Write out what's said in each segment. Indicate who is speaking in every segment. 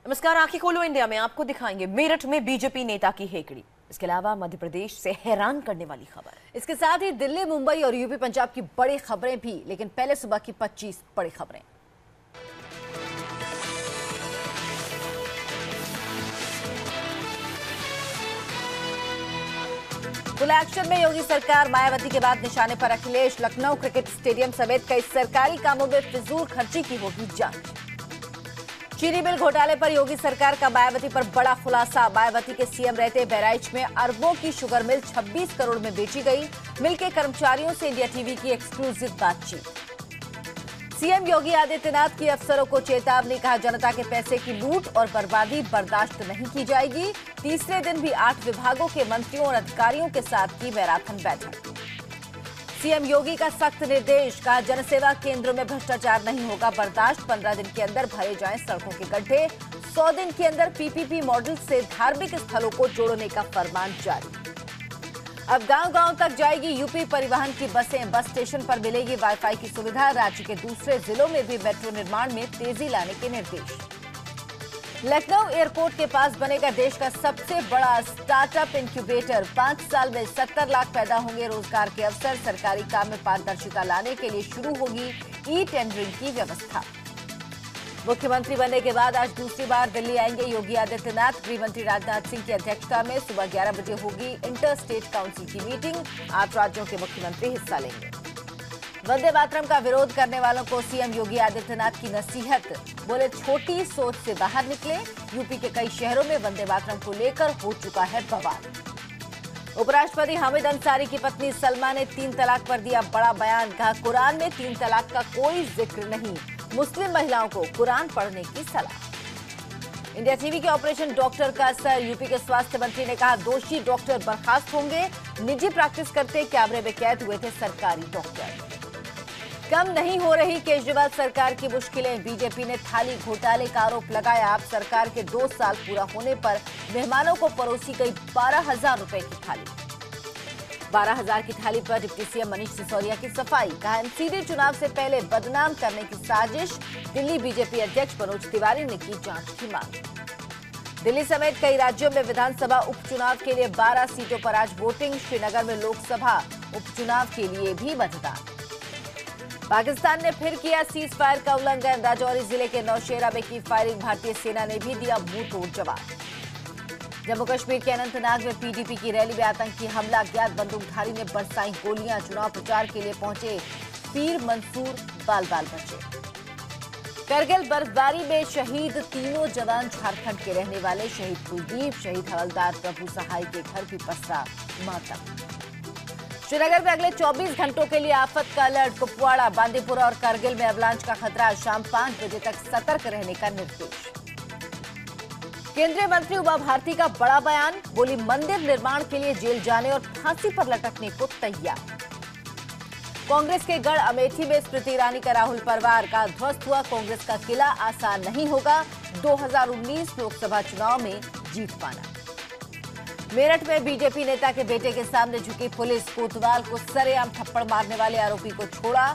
Speaker 1: नमस्कार, आंखें खोलो इंडिया में आपको दिखाएंगे मेरठ में बीजेपी नेता की हेकड़ी। इसके अलावा मध्य प्रदेश से हैरान करने वाली खबर।
Speaker 2: इसके साथ ही दिल्ली, मुंबई और यूपी पंजाब की बड़ी खबरें भी, लेकिन पहले सुबह की 25 बड़ी खबरें। फुल एक्शन में योगी सरकार, मायावती के बाद निशाने पर अखिलेश। लखनऊ क्रिकेट स्टेडियम समेत कई सरकारी कामों में फिजूल खर्ची की होगी जांच। चीनी मिल घोटाले पर योगी सरकार का मायावती पर बड़ा खुलासा। मायावती के सीएम रहते बहराइच में अरबों की शुगर मिल 26 करोड़ में बेची गई। मिल के कर्मचारियों से इंडिया टीवी की एक्सक्लूसिव बातचीत। सीएम योगी आदित्यनाथ की अफसरों को चेतावनी, कहा जनता के पैसे की लूट और बर्बादी बर्दाश्त नहीं की जाएगी। तीसरे दिन भी 8 विभागों के मंत्रियों और अधिकारियों के साथ की मैराथन बैठक। सीएम योगी का सख्त निर्देश, कहा जनसेवा केंद्रों में भ्रष्टाचार नहीं होगा बर्दाश्त। 15 दिन के अंदर भरे जाएं सड़कों के गड्ढे। 100 दिन के अंदर पीपीपी मॉडल से धार्मिक स्थलों को जोड़ने का फरमान जारी। अब गांव-गांव तक जाएगी यूपी परिवहन की बसें। बस स्टेशन पर मिलेगी वाईफाई की सुविधा। राज्य के दूसरे जिलों में भी मेट्रो निर्माण में तेजी लाने के निर्देश। लखनऊ एयरपोर्ट के पास बनेगा देश का सबसे बड़ा स्टार्टअप इंक्यूबेटर। 5 साल में 70 लाख पैदा होंगे रोजगार के अवसर। सरकारी काम में पारदर्शिता लाने के लिए शुरू होगी ई टेंडरिंग की व्यवस्था। मुख्यमंत्री बनने के बाद आज दूसरी बार दिल्ली आएंगे योगी आदित्यनाथ। गृह मंत्री राजनाथ सिंह की अध्यक्षता में सुबह 11 बजे होगी इंटर स्टेट काउंसिल की मीटिंग। 8 राज्यों के मुख्यमंत्री हिस्सा लेंगे। वंदे मातरम का विरोध करने वालों को सीएम योगी आदित्यनाथ की नसीहत, बोले छोटी सोच से बाहर निकले। यूपी के कई शहरों में वंदे मातरम को लेकर हो चुका है बवाल। उपराष्ट्रपति हामिद अंसारी की पत्नी सलमा ने 3 तलाक पर दिया बड़ा बयान, कहा कुरान में 3 तलाक का कोई जिक्र नहीं। मुस्लिम महिलाओं को कुरान पढ़ने की सलाह। इंडिया टीवी के ऑपरेशन डॉक्टर का असर, यूपी के स्वास्थ्य मंत्री ने कहा दोषी डॉक्टर बर्खास्त होंगे। निजी प्रैक्टिस करते कैमरे में कैद हुए थे सरकारी डॉक्टर। कम नहीं हो रही केजरीवाल सरकार की मुश्किलें, बीजेपी ने थाली घोटाले का आरोप लगाया। अब सरकार के 2 साल पूरा होने पर मेहमानों को परोसी गई 12,000 रुपए की थाली। 12,000 की थाली पर डिप्टी सीएम मनीष सिसोदिया की सफाई, कहा एमसीडी चुनाव से पहले बदनाम करने की साजिश। दिल्ली बीजेपी अध्यक्ष मनोज तिवारी ने की जांच की मांग। दिल्ली समेत कई राज्यों में विधानसभा उपचुनाव के लिए 12 सीटों पर आज वोटिंग। श्रीनगर में लोकसभा उपचुनाव के लिए भी मतदान। पाकिस्तान ने फिर किया सीज फायर का उल्लंघन। राजौरी जिले के नौशेरा में की फायरिंग, भारतीय सेना ने भी दिया मुंह तोड़ जवाब। जम्मू कश्मीर के अनंतनाग में पीडीपी की रैली में आतंकी हमला, अज्ञात बंदूकधारी ने बरसाई गोलियां। चुनाव प्रचार के लिए पहुंचे पीर मंसूर बाल बाल बचे। करगिल बर्फबारी में शहीद तीनों जवान झारखंड के रहने वाले। शहीद कुलदीप, शहीद हवलदार प्रभु सहाय के घर भी पसरा मातम। श्रीनगर में अगले 24 घंटों के लिए आफत का अलर्ट। कुपवाड़ा, बांदीपुरा और करगिल में अवलांच का खतरा। शाम 5 बजे तक सतर्क रहने का निर्देश। केंद्रीय मंत्री उमा भारती का बड़ा बयान, बोली मंदिर निर्माण के लिए जेल जाने और फांसी पर लटकने को तैयार। कांग्रेस के गढ़ अमेठी में स्मृति ईरानी का राहुल परवार का ध्वस्त हुआ कांग्रेस का किला, आसान नहीं होगा 2019 लोकसभा चुनाव में जीत पाना। मेरठ में बीजेपी नेता के बेटे के सामने झुकी पुलिस, कोतवाल को सरेआम थप्पड़ मारने वाले आरोपी को छोड़ा।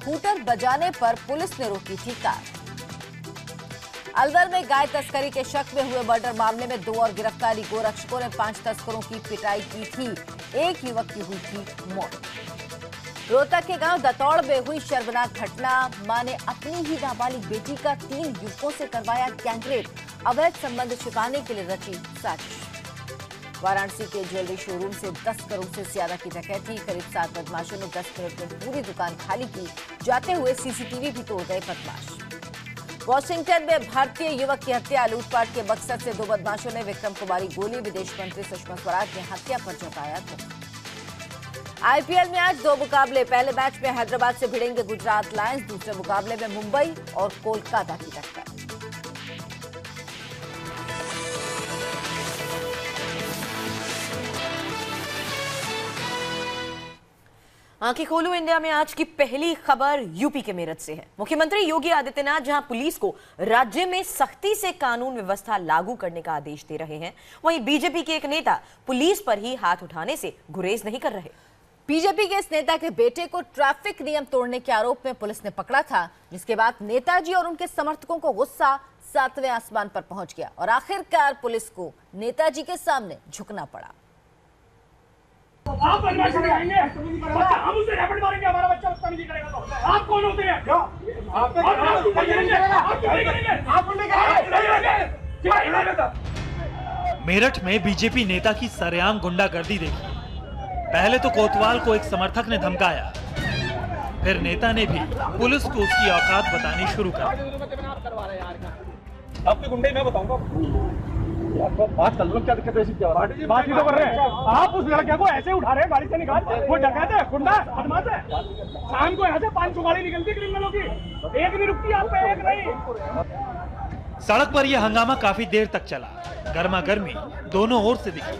Speaker 2: हूटर बजाने पर पुलिस ने रोकी थी कार। अलवर में गाय तस्करी के शक में हुए मर्डर मामले में 2 और गिरफ्तारी। गोरक्षकों ने 5 तस्करों की पिटाई की थी। एक युवक की हुई थी मौत। रोहतक के गांव दतौड़ में हुई शर्मनाक घटना, मां ने अपनी ही नाबालिग बेटी का 3 युवकों से करवाया गैंगरेप। अवैध संबंध छिपाने के लिए रची साजिश। वाराणसी के ज्वेलरी शोरूम से 10 करोड़ से ज्यादा की डकैती, करीब 7 बदमाशों ने 10 मिनट में पूरी दुकान खाली की। जाते हुए सीसीटीवी भी तोड़ गए बदमाश। वॉशिंगटन में भारतीय युवक की हत्या, लूटपाट के मकसद से 2 बदमाशों ने विक्रम कुमारी गोली। विदेश मंत्री सुषमा स्वराज ने हत्या पर जताया दुख। आईपीएल में आज 2 मुकाबले। पहले मैच में हैदराबाद से भिड़ेंगे गुजरात लायंस, दूसरे मुकाबले में मुंबई और कोलकाता की टक्कर।
Speaker 1: आंखें खोलो इंडिया में आज की पहली खबर यूपी के मेरठ से है। मुख्यमंत्री योगी आदित्यनाथ जहां पुलिस को राज्य में सख्ती से कानून व्यवस्था लागू करने का आदेश दे रहे हैं, वहीं बीजेपी के एक नेता पुलिस पर ही हाथ उठाने से गुरेज नहीं कर रहे।
Speaker 2: बीजेपी के इस नेता के बेटे को ट्रैफिक नियम तोड़ने के आरोप में पुलिस ने पकड़ा था, जिसके बाद नेताजी और उनके समर्थकों को गुस्सा, 7वें आसमान पर पहुंच गया और आखिरकार पुलिस को नेताजी के सामने झुकना पड़ा।
Speaker 3: आप बदमाशी दिखाएंगे, हम उसे रैपेट मारेंगे, हमारा बच्चा बदतमीजी करेगा तो आप कौन होते हैं?
Speaker 4: मेरठ में बीजेपी नेता की सरेआम गुंडागर्दी देखी। पहले तो कोतवाल को एक समर्थक ने धमकाया, फिर नेता ने भी पुलिस को उसकी औकात बतानी शुरू कर दी।
Speaker 3: आपके गुंडे मैं बताऊंगा। बात कर लो, क्या दिक्कत है? बात ही तो कर रहे हैं। आप उस लड़के को ऐसे उठा रहे हैं, गाड़ी से निकाल। वो डकैत है, गुंडा है, बदमाश है। शाम को यहाँ से 500 गाड़ी निकलती क्रिमिनलों की, एक नहीं रुकती आप पे, एक नहीं।
Speaker 4: सड़क पर यह हंगामा काफी देर तक चला। गर्मा गर्मी दोनों ओर से दिखी।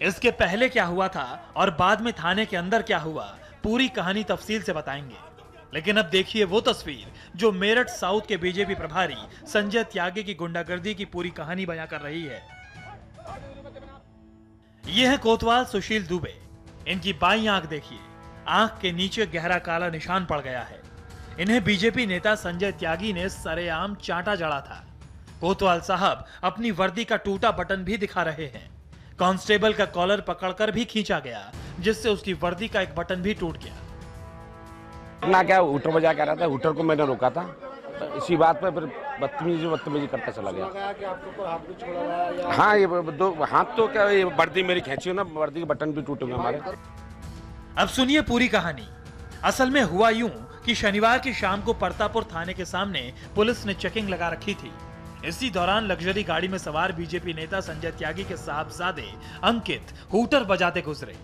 Speaker 4: इसके पहले क्या हुआ था और बाद में थाने के अंदर क्या हुआ, पूरी कहानी तफसील से बताएंगे। लेकिन अब देखिए वो तस्वीर जो मेरठ साउथ के बीजेपी प्रभारी संजय त्यागी की गुंडागर्दी की पूरी कहानी बयां कर रही है। यह है कोतवाल सुशील दुबे। इनकी बाईं आंख देखिए, आंख के नीचे गहरा काला निशान पड़ गया है। इन्हें बीजेपी नेता संजय त्यागी ने सरेआम चांटा जड़ा था। कोतवाल साहब अपनी वर्दी का टूटा बटन भी दिखा रहे हैं। कांस्टेबल का कॉलर पकड़कर भी खींचा गया, जिससे उसकी वर्दी का एक बटन भी टूट गया।
Speaker 5: ना क्या हूटर बजा कह रहा था, हूटर को मैंने रोका था, तो इसी बात पे फिर बदतमीजी करता चला गया। हाँ, ये दो हाथ तो क्या, ये वर्दी मेरी खींची ना, वर्दी के बटन भी टूटे हमारे।
Speaker 4: अब सुनिए पूरी कहानी। असल में हुआ यूं कि शनिवार की शाम को परतापुर थाने के सामने पुलिस ने चेकिंग लगा रखी थी। इसी दौरान लग्जरी गाड़ी में सवार बीजेपी नेता संजय त्यागी के साहबजादे अंकित हूटर बजाते गुजरे।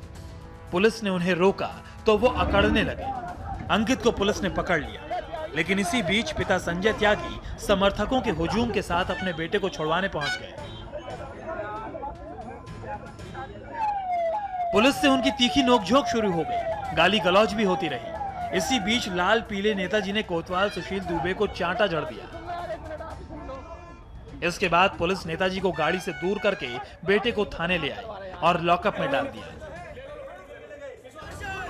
Speaker 4: पुलिस ने उन्हें रोका तो वो अकड़ने लगे। अंकित को पुलिस ने पकड़ लिया, लेकिन इसी बीच पिता संजय त्यागी समर्थकों के हुजूम के साथ अपने बेटे को छुड़वाने पहुंच गए। पुलिस से उनकी तीखी नोकझोंक शुरू हो गई, गाली गलौज भी होती रही। इसी बीच लाल पीले नेताजी ने कोतवाल सुशील दुबे को चांटा जड़ दिया। इसके बाद पुलिस नेताजी को गाड़ी से दूर करके बेटे को थाने ले आई और लॉकअप में डाल दिया।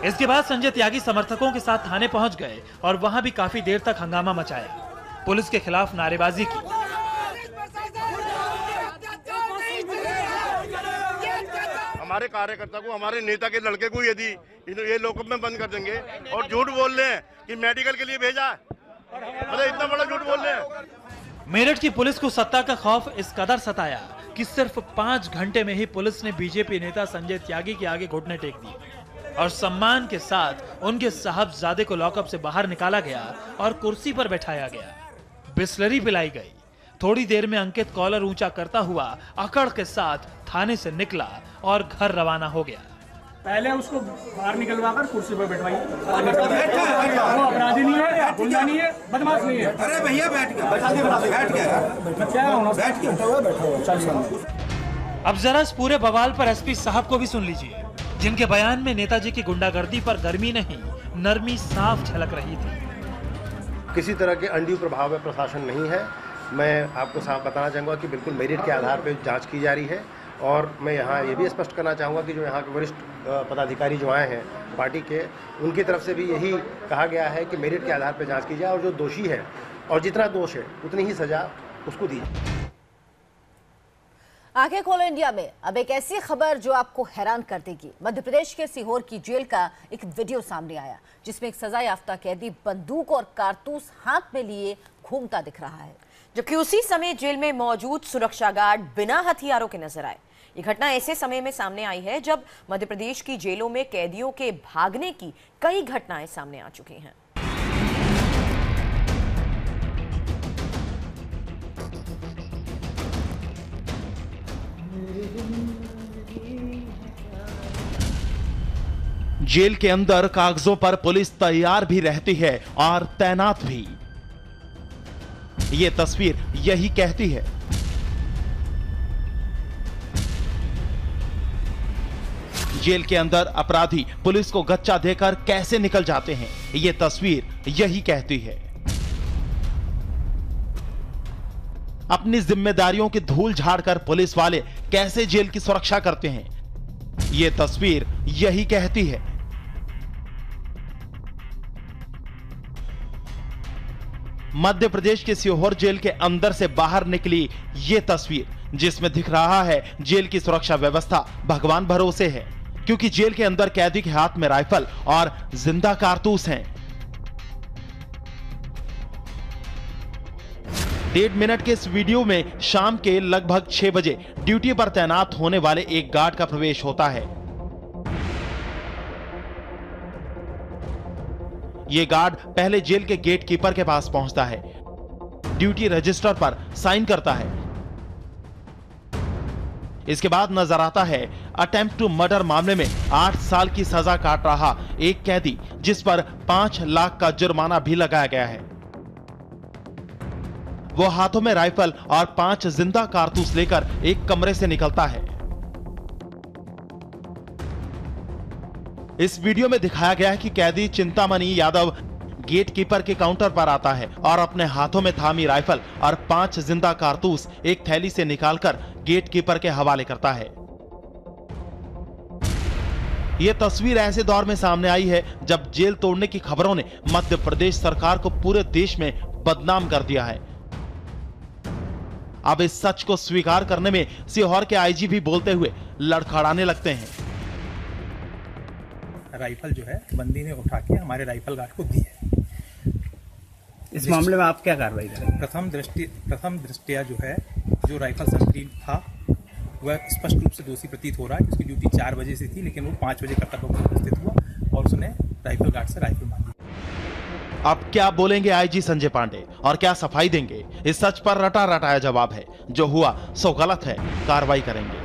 Speaker 4: इसके बाद संजय त्यागी समर्थकों के साथ थाने पहुंच गए और वहां भी काफी देर तक हंगामा मचाया। पुलिस के खिलाफ नारेबाजी की।
Speaker 6: हमारे कार्यकर्ता को, हमारे नेता के लड़के को यदि ये लॉकअप में बंद कर देंगे और झूठ बोल रहे हैं कि मेडिकल के लिए भेजा, मतलब इतना बड़ा झूठ बोल रहे हैं।
Speaker 4: मेरठ की पुलिस को सत्ता का खौफ इस कदर सताया कि सिर्फ 5 घंटे में ही पुलिस ने बीजेपी नेता संजय त्यागी के आगे घुटने टेक दिए और सम्मान के साथ उनके साहबजादे को लॉकअप से बाहर निकाला गया और कुर्सी पर बैठाया गया। बिस्लरी पिलाई गई। थोड़ी देर में अंकित कॉलर ऊंचा करता हुआ अकड़ के साथ थाने से निकला और घर रवाना हो गया।
Speaker 3: पहले उसको बाहर निकलवा कर कुर्सी पर बैठवाइए। वो अपराधी नहीं है, गुंडा नहीं है, बदमाश नहीं है।
Speaker 7: अरे भैया बैठ गया,
Speaker 3: क्या होना,
Speaker 7: बैठ गया।
Speaker 4: अब जरा इस पूरे बवाल पर एसपी साहब को भी सुन लीजिए, जिनके बयान में नेताजी की गुंडागर्दी पर गर्मी नहीं, नरमी साफ झलक रही थी।
Speaker 8: किसी तरह के अनड्यू प्रभाव में प्रशासन नहीं है। मैं आपको साफ बताना चाहूँगा कि बिल्कुल मेरिट के आधार पर जांच की जा रही है। और मैं यहाँ ये भी स्पष्ट करना चाहूँगा कि जो यहाँ के वरिष्ठ पदाधिकारी जो आए हैं पार्टी के, उनकी तरफ से भी यही कहा गया है कि मेरिट के आधार पर जांच की जाए और जो दोषी है और जितना दोष है उतनी ही सजा उसको दी जाए।
Speaker 2: आंखें खोलो इंडिया में अब एक ऐसी खबर जो आपको हैरान कर देगी। मध्य प्रदेश के सीहोर की जेल का एक वीडियो सामने आया, जिसमें एक सजा याफ्ता कैदी बंदूक और कारतूस हाथ में लिए घूमता दिख रहा है,
Speaker 1: जबकि उसी समय जेल में मौजूद सुरक्षा गार्ड बिना हथियारों के नजर आए। ये घटना ऐसे समय में सामने आई है जब मध्य प्रदेश की जेलों में कैदियों के भागने की कई घटनाएं सामने आ चुकी हैं।
Speaker 9: जेल के अंदर कागजों पर पुलिस तैयार भी रहती है और तैनात भी। ये तस्वीर यही कहती है। जेल के अंदर अपराधी पुलिस को गच्चा देकर कैसे निकल जाते हैं, ये तस्वीर यही कहती है। अपनी जिम्मेदारियों की धूल झाड़कर पुलिस वाले कैसे जेल की सुरक्षा करते हैं, ये तस्वीर यही कहती है। मध्य प्रदेश के सीहोर जेल के अंदर से बाहर निकली ये तस्वीर, जिसमें दिख रहा है जेल की सुरक्षा व्यवस्था भगवान भरोसे है, क्योंकि जेल के अंदर कैदी के हाथ में राइफल और जिंदा कारतूस हैं। 1.5 मिनट के इस वीडियो में शाम के लगभग 6 बजे ड्यूटी पर तैनात होने वाले एक गार्ड का प्रवेश होता है। यह गार्ड पहले जेल के गेट कीपर के पास पहुंचता है, ड्यूटी रजिस्टर पर साइन करता है। इसके बाद नजर आता है अटेम्प्ट टू मर्डर मामले में 8 साल की सजा काट रहा एक कैदी, जिस पर 5 लाख का जुर्माना भी लगाया गया है। वो हाथों में राइफल और 5 जिंदा कारतूस लेकर एक कमरे से निकलता है। इस वीडियो में दिखाया गया है कि कैदी चिंतामणि यादव गेट कीपर के काउंटर पर आता है और अपने हाथों में थामी राइफल और 5 जिंदा कारतूस एक थैली से निकालकर गेट कीपर के हवाले करता है। यह तस्वीर ऐसे दौर में सामने आई है जब जेल तोड़ने की खबरों ने मध्य प्रदेश सरकार को पूरे देश में बदनाम कर दिया है। अब इस सच को स्वीकार करने में सीहोर के आईजी भी बोलते हुए लड़खड़ाने लगते हैं।
Speaker 10: राइफल जो है बंदी ने उठा के हमारे राइफल गार्ड को दी है।
Speaker 11: इस मामले में आप क्या कार्रवाई करें?
Speaker 10: प्रथम दृष्टया जो है, जो राइफल संस्क्रीन था वह स्पष्ट रूप से दोषी प्रतीत हो रहा है। उसकी ड्यूटी 4 बजे से थी, लेकिन वो 5 बजे कर्तव्य पर उपस्थित हुआ और उसने राइफल गार्ड से राइफल मांगी।
Speaker 9: अब क्या बोलेंगे आईजी संजय पांडे और क्या सफाई देंगे? इस सच पर रटा रटाया जवाब है, जो हुआ सो गलत है, कार्रवाई करेंगे।